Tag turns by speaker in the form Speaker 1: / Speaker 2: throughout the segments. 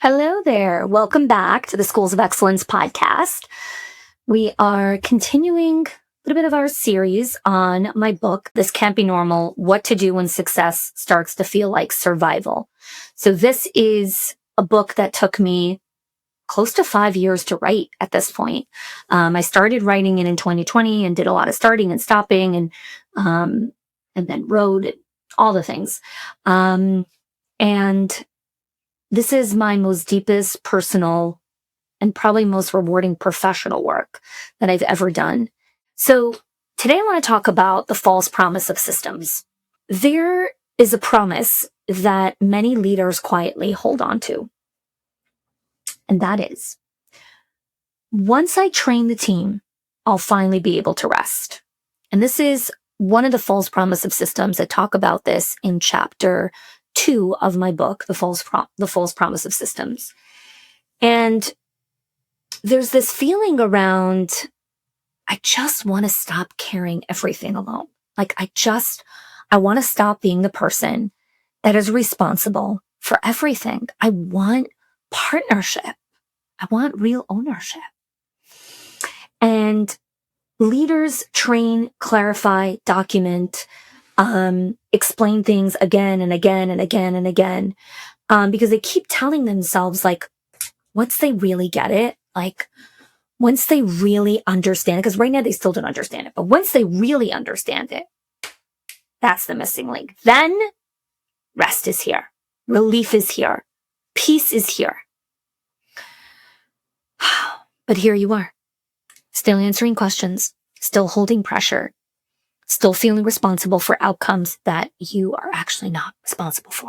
Speaker 1: Hello there. Welcome back to the Schools of Excellence podcast. We are continuing a little bit of our series on my book, This Can't Be Normal, What to Do When Success Starts to Feel Like Survival. So this is a book that took me close to 5 years to write at this point. I started writing it in 2020 and did a lot of starting and stopping and then wrote all the things. And this is my most deepest personal and probably most rewarding professional work that I've ever done. So today I want to talk about the false promise of systems. There is a promise that many leaders quietly hold on to. And that is, once I train the team, I'll finally be able to rest. And this is one of the false promise of systems. I talk about this in chapter 2 of my book, The False Promise of Systems. And there's this feeling around, I just want to stop carrying everything alone. Like I want to stop being the person that is responsible for everything. I want partnership. I want real ownership. And leaders train, clarify, document, explain things again and again and again and again, because they keep telling themselves, like, once they really get it, like, once they really understand it, because right now they still don't understand it, but once they really understand it, that's the missing link. Then rest is here. Relief is here. Peace is here. But here you are, still answering questions, still holding pressure, still feeling responsible for outcomes that you are actually not responsible for.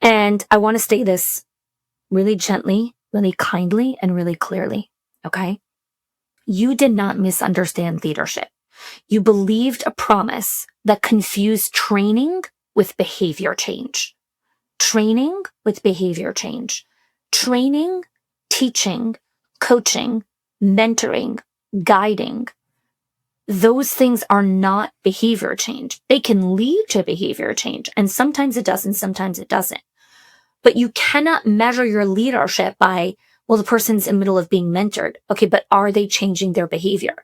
Speaker 1: And I want to say this really gently, really kindly, and really clearly, okay? You did not misunderstand leadership. You believed a promise that confused training with behavior change. Training with behavior change. Training, teaching, coaching, mentoring, guiding. Those things are not behavior change. They can lead to behavior change, and sometimes it does and sometimes it doesn't. But you cannot measure your leadership by, well, the person's in the middle of being mentored. Okay, but are they changing their behavior?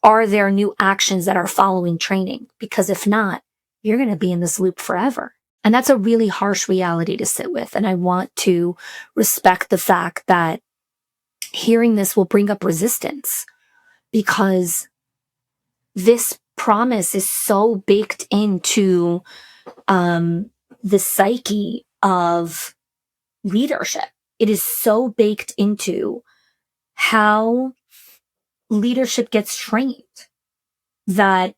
Speaker 1: Are there new actions that are following training? Because if not, you're going to be in this loop forever. And that's a really harsh reality to sit with. And I want to respect the fact that hearing this will bring up resistance, because this promise is so baked into the psyche of leadership. It is so baked into how leadership gets trained that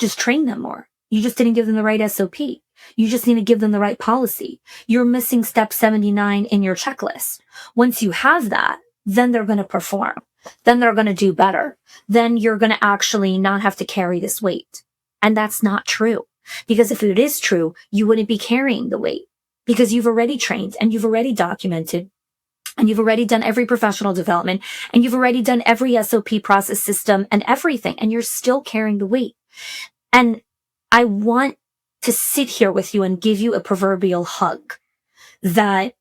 Speaker 1: just train them more. You just didn't give them the right SOP. You just need to give them the right policy. You're missing step 79 in your checklist. Once you have that, then they're going to perform. Then they're going to do better. Then you're going to actually not have to carry this weight. And that's not true. Because if it is true, you wouldn't be carrying the weight. Because you've already trained and you've already documented and you've already done every professional development and you've already done every SOP process system and everything, and you're still carrying the weight. And I want to sit here with you and give you a proverbial hug that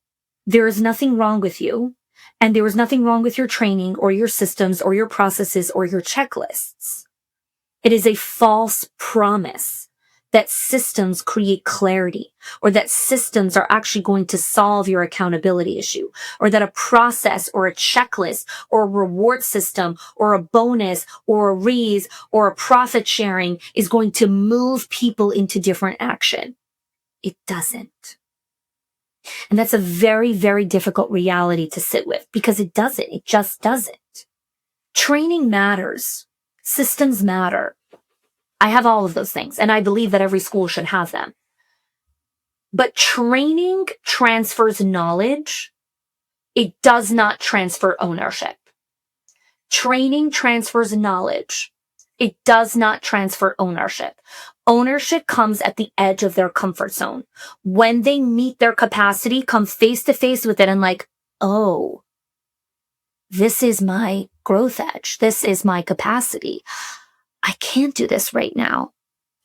Speaker 1: there is nothing wrong with you, and there is nothing wrong with your training or your systems or your processes or your checklists. It is a false promise that systems create clarity, or that systems are actually going to solve your accountability issue, or that a process or a checklist or a reward system or a bonus or a raise or a profit sharing is going to move people into different action. It doesn't. And that's a very, very difficult reality to sit with, because it doesn't. It just doesn't. Training matters. Systems matter. I have all of those things, and I believe that every school should have them. But training transfers knowledge. It does not transfer ownership. Training transfers knowledge. It does not transfer ownership. Ownership comes at the edge of their comfort zone. When they meet their capacity, come face to face with it and like, oh, this is my growth edge. This is my capacity. I can't do this right now.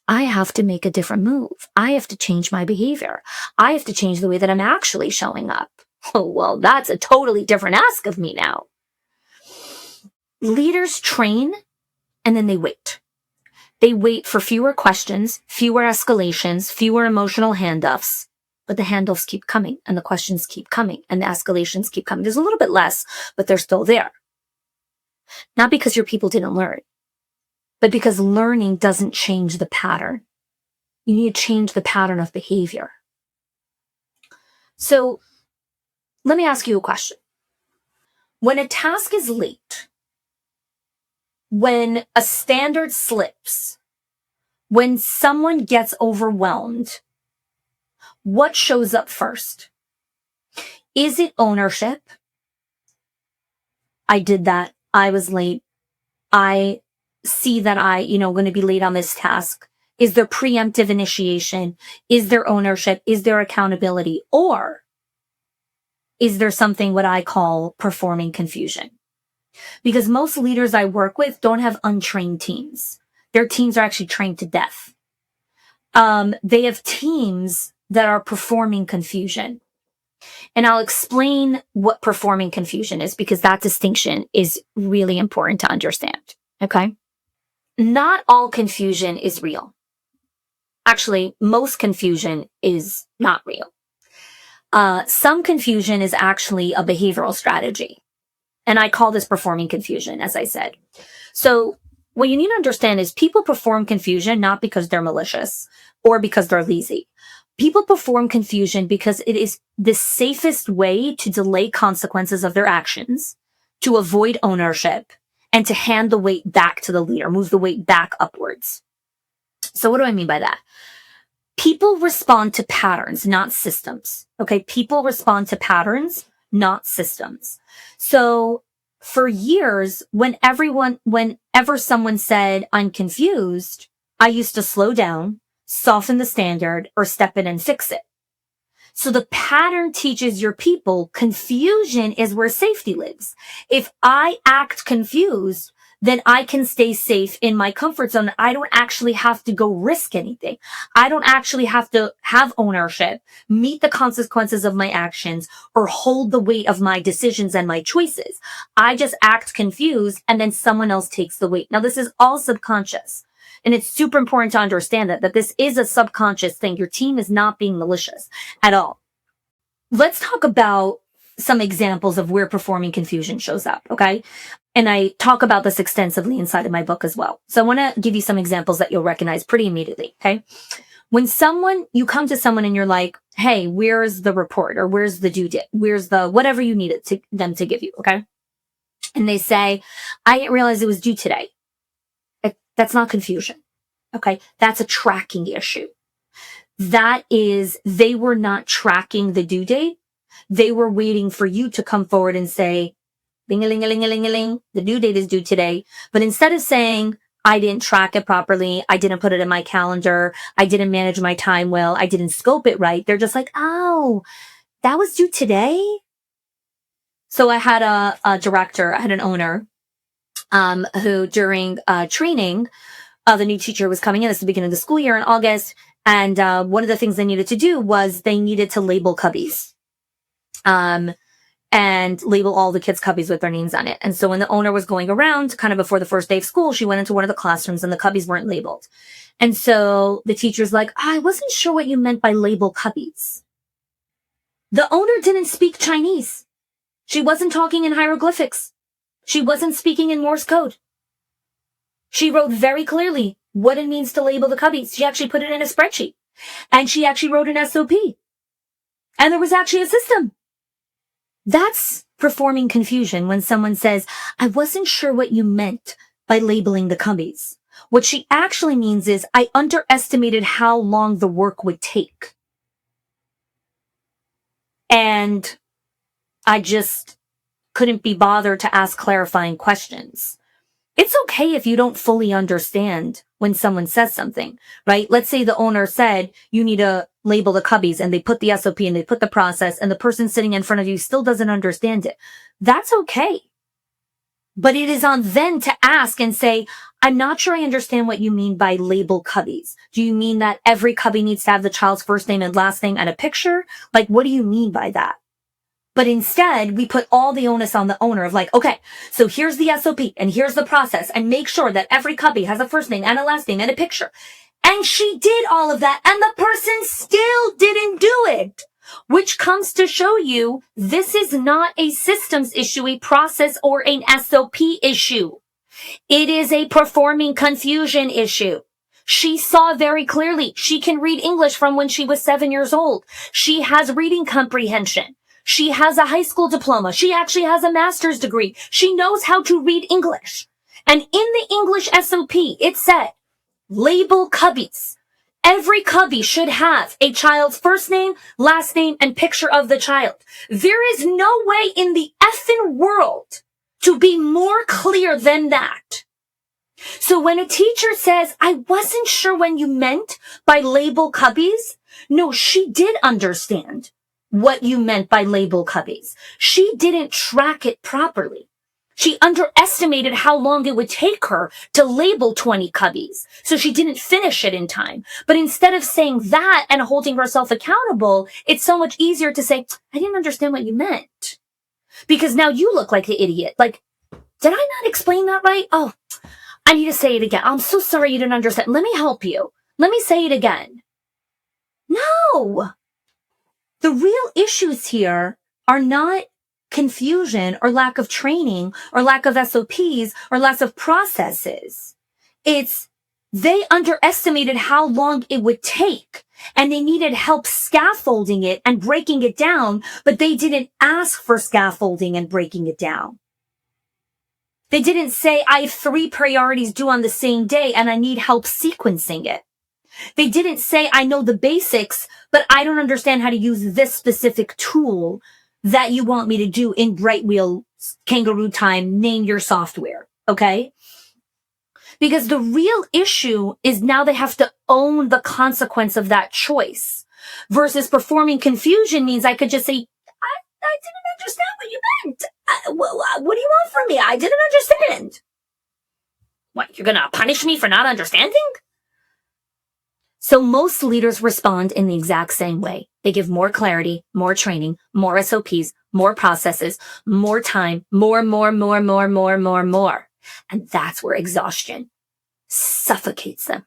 Speaker 1: I have to make a different move. I have to change my behavior. I have to change the way that I'm actually showing up. Oh, well, that's a totally different ask of me now. Leaders train and then they wait. They wait for fewer questions, fewer escalations, fewer emotional handoffs, but the handoffs keep coming and the questions keep coming and the escalations keep coming. There's a little bit less, but they're still there. Not because your people didn't learn, but because learning doesn't change the pattern. You need to change the pattern of behavior. So let me ask you a question. When a task is late, when a standard slips, when someone gets overwhelmed, what shows up first? Is it ownership? I did that. I was late. I see that going to be late on this task. Is there preemptive initiation? Is there ownership? Is there accountability? Or is there something what I call performing confusion? Because most leaders I work with don't have untrained teams. Their teams are actually trained to death. They have teams that are performing confusion. And I'll explain what performing confusion is because that distinction is really important to understand. Okay? Not all confusion is real. Actually, most confusion is not real. Some confusion is actually a behavioral strategy. And I call this performing confusion, as I said. So what you need to understand is people perform confusion not because they're malicious or because they're lazy. People perform confusion because it is the safest way to delay consequences of their actions, to avoid ownership, and to hand the weight back to the leader, move the weight back upwards. So what do I mean by that? People respond to patterns, not systems. Okay, people respond to patterns, not systems. So for years, whenever someone said, I'm confused, I used to slow down, soften the standard, or step in and fix it. So the pattern teaches your people confusion is where safety lives. If I act confused, then I can stay safe in my comfort zone. I don't actually have to go risk anything. I don't actually have to have ownership, meet the consequences of my actions, or hold the weight of my decisions and my choices. I just act confused and then someone else takes the weight. Now, this is all subconscious. And it's super important to understand that this is a subconscious thing. Your team is not being malicious at all. Let's talk about some examples of where performing confusion shows up, okay? And I talk about this extensively inside of my book as well. So I want to give you some examples that you'll recognize pretty immediately, okay? When you come to someone and you're like, hey, where's the report or where's the due date? Where's the whatever you needed them to give you, okay? And they say, I didn't realize it was due today. That's not confusion, okay? That's a tracking issue. That is, they were not tracking the due date. They were waiting for you to come forward and say, ling-a-ling-a-ling-a-ling-a-ling, the due date is due today. But instead of saying, I didn't track it properly, I didn't put it in my calendar, I didn't manage my time well, I didn't scope it right, they're just like, oh, that was due today? So I had a director, I had an owner, who during training, the new teacher was coming in. It's the beginning of the school year in August. And one of the things they needed to do was they needed to label cubbies. And label all the kids' cubbies with their names on it. And so when the owner was going around, kind of before the first day of school, she went into one of the classrooms and the cubbies weren't labeled. And so the teacher's like, I wasn't sure what you meant by label cubbies. The owner didn't speak Chinese. She wasn't talking in hieroglyphics. She wasn't speaking in Morse code. She wrote very clearly what it means to label the cubbies. She actually put it in a spreadsheet. And she actually wrote an SOP. And there was actually a system. That's performing confusion when someone says, I wasn't sure what you meant by labeling the cubbies. What she actually means is, I underestimated how long the work would take. And I just couldn't be bothered to ask clarifying questions. It's okay if you don't fully understand when someone says something, right? Let's say the owner said, you need to label the cubbies, and they put the SOP and they put the process, and the person sitting in front of you still doesn't understand it. That's okay. But it is on them to ask and say, I'm not sure I understand what you mean by label cubbies. Do you mean that every cubby needs to have the child's first name and last name and a picture? Like, what do you mean by that? But instead, we put all the onus on the owner of like, okay, so here's the SOP and here's the process, and make sure that every cubby has a first name and a last name and a picture. And she did all of that, and the person still didn't do it. Which comes to show you this is not a systems issue, a process, or an SOP issue. It is a performing confusion issue. She saw very clearly she can read English from when she was 7 years old. She has reading comprehension. She has a high school diploma. She actually has a master's degree. She knows how to read English. And in the English SOP, it said, label cubbies. Every cubby should have a child's first name, last name, and picture of the child. There is no way in the effing world to be more clear than that. So when a teacher says, I wasn't sure when you meant by label cubbies, no, she did understand what you meant by label cubbies. She didn't track it properly. She underestimated how long it would take her to label 20 cubbies. So she didn't finish it in time. But instead of saying that and holding herself accountable, it's so much easier to say, I didn't understand what you meant. Because now you look like the idiot. Like, did I not explain that right? Oh, I need to say it again. I'm so sorry you didn't understand. Let me help you. Let me say it again. No. The real issues here are not confusion or lack of training or lack of SOPs or lack of processes. It's they underestimated how long it would take and they needed help scaffolding it and breaking it down, but they didn't ask for scaffolding and breaking it down. They didn't say, I have 3 priorities due on the same day and I need help sequencing it. They didn't say, I know the basics, but I don't understand how to use this specific tool that you want me to do in Bright Wheel, Kangaroo Time, name your software, okay? Because the real issue is now they have to own the consequence of that choice. Versus performing confusion means I could just say, I didn't understand what you meant. What do you want from me? I didn't understand. What, you're gonna punish me for not understanding? So most leaders respond in the exact same way. They give more clarity, more training, more SOPs, more processes, more time, more. And that's where exhaustion suffocates them.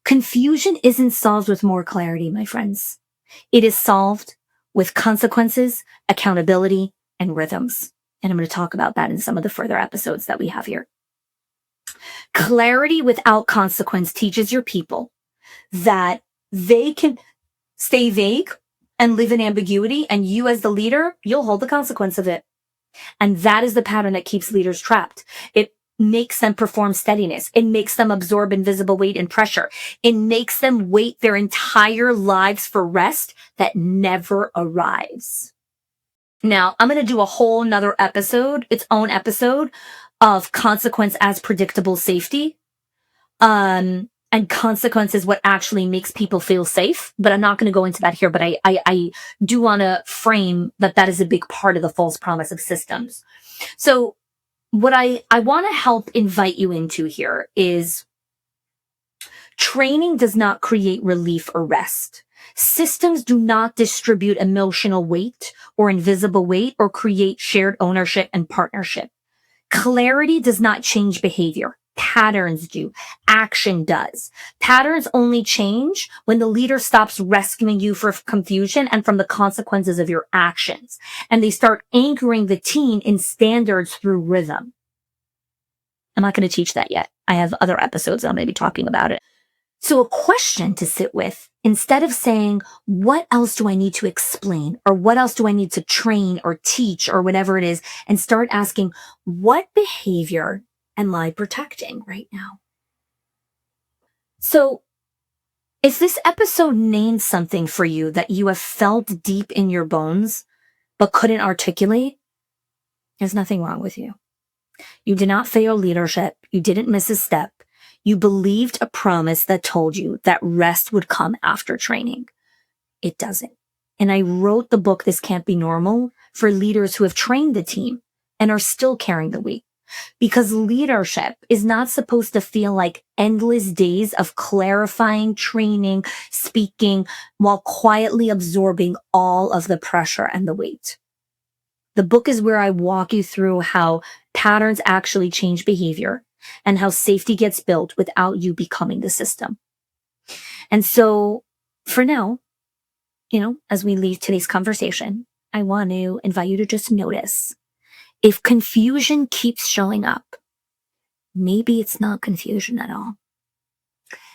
Speaker 1: Confusion isn't solved with more clarity, my friends. It is solved with consequences, accountability, and rhythms. And I'm going to talk about that in some of the further episodes that we have here. Clarity without consequence teaches your people that they can stay vague and live in ambiguity, and you as the leader, you'll hold the consequence of it. And that is the pattern that keeps leaders trapped. It makes them perform steadiness. It makes them absorb invisible weight and pressure. It makes them wait their entire lives for rest that never arrives. Now, I'm going to do a whole nother episode, its own episode, of consequence as predictable safety. And consequence is what actually makes people feel safe. But I'm not going to go into that here. But I do want to frame that is a big part of the false promise of systems. So what I want to help invite you into here is training does not create relief or rest. Systems do not distribute emotional weight or invisible weight or create shared ownership and partnership. Clarity does not change behavior. Patterns do. Action does. Patterns only change when the leader stops rescuing you from confusion and from the consequences of your actions. And they start anchoring the team in standards through rhythm. I'm not going to teach that yet. I have other episodes I'm going to be talking about it. So a question to sit with, instead of saying, what else do I need to explain? Or what else do I need to train or teach or whatever it is? And start asking, what behavior am I protecting right now? So if this episode named something for you that you have felt deep in your bones, but couldn't articulate, there's nothing wrong with you. You did not fail leadership. You didn't miss a step. You believed a promise that told you that rest would come after training. It doesn't. And I wrote the book, This Can't Be Normal, for leaders who have trained the team and are still carrying the weight. Because leadership is not supposed to feel like endless days of clarifying, training, speaking, while quietly absorbing all of the pressure and the weight. The book is where I walk you through how patterns actually change behavior and how safety gets built without you becoming the system. And so for now, as we leave today's conversation, I want to invite you to just notice if confusion keeps showing up, maybe it's not confusion at all.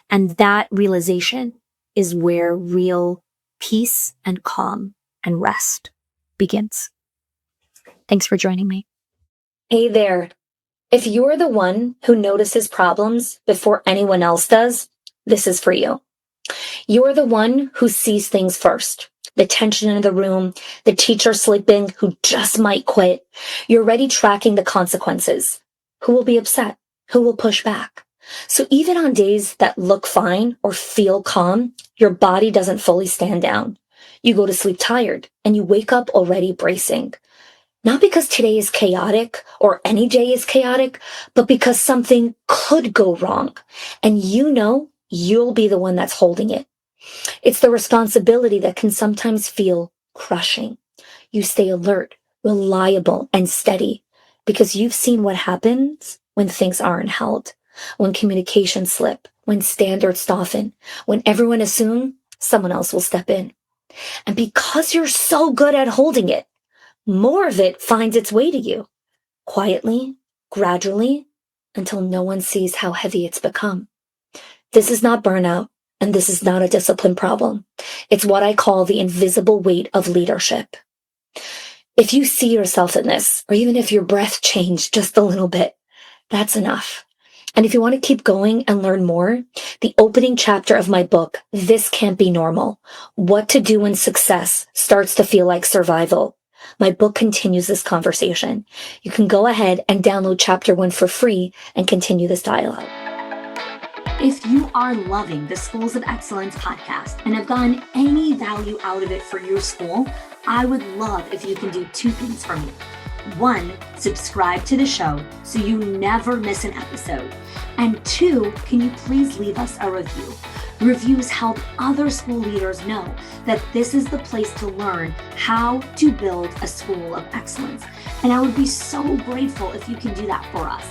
Speaker 1: And that realization is where real peace and calm and rest begins. Thanks for joining me. Hey there. If you're the one who notices problems before anyone else does, this is for you. You're the one who sees things first. The tension in the room, the teacher sleeping who just might quit. You're already tracking the consequences. Who will be upset? Who will push back? So even on days that look fine or feel calm, your body doesn't fully stand down. You go to sleep tired and you wake up already bracing. Not because today is chaotic or any day is chaotic, but because something could go wrong. And you'll be the one that's holding it. It's the responsibility that can sometimes feel crushing. You stay alert, reliable, and steady because you've seen what happens when things aren't held, when communications slip, when standards soften, when everyone assumes someone else will step in. And because you're so good at holding it, more of it finds its way to you, quietly, gradually, until no one sees how heavy it's become. This is not burnout. And this is not a discipline problem. It's what I call the invisible weight of leadership. If you see yourself in this, or even if your breath changed just a little bit, that's enough. And if you want to keep going and learn more, the opening chapter of my book, This Can't Be Normal, What to Do When Success Starts to Feel Like Survival. My book continues this conversation. You can go ahead and download chapter 1 for free and continue this dialogue. If you are loving the Schools of Excellence podcast and have gotten any value out of it for your school, I would love if you can do 2 things for me. 1, subscribe to the show so you never miss an episode. And 2, can you please leave us a review? Reviews help other school leaders know that this is the place to learn how to build a school of excellence. And I would be so grateful if you can do that for us.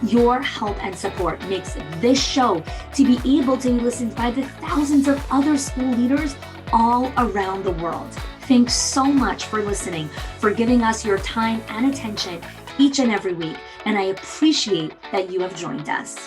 Speaker 1: Your help and support makes this show to be able to be listened by the thousands of other school leaders all around the world. Thanks so much for listening, for giving us your time and attention each and every week, and I appreciate that you have joined us.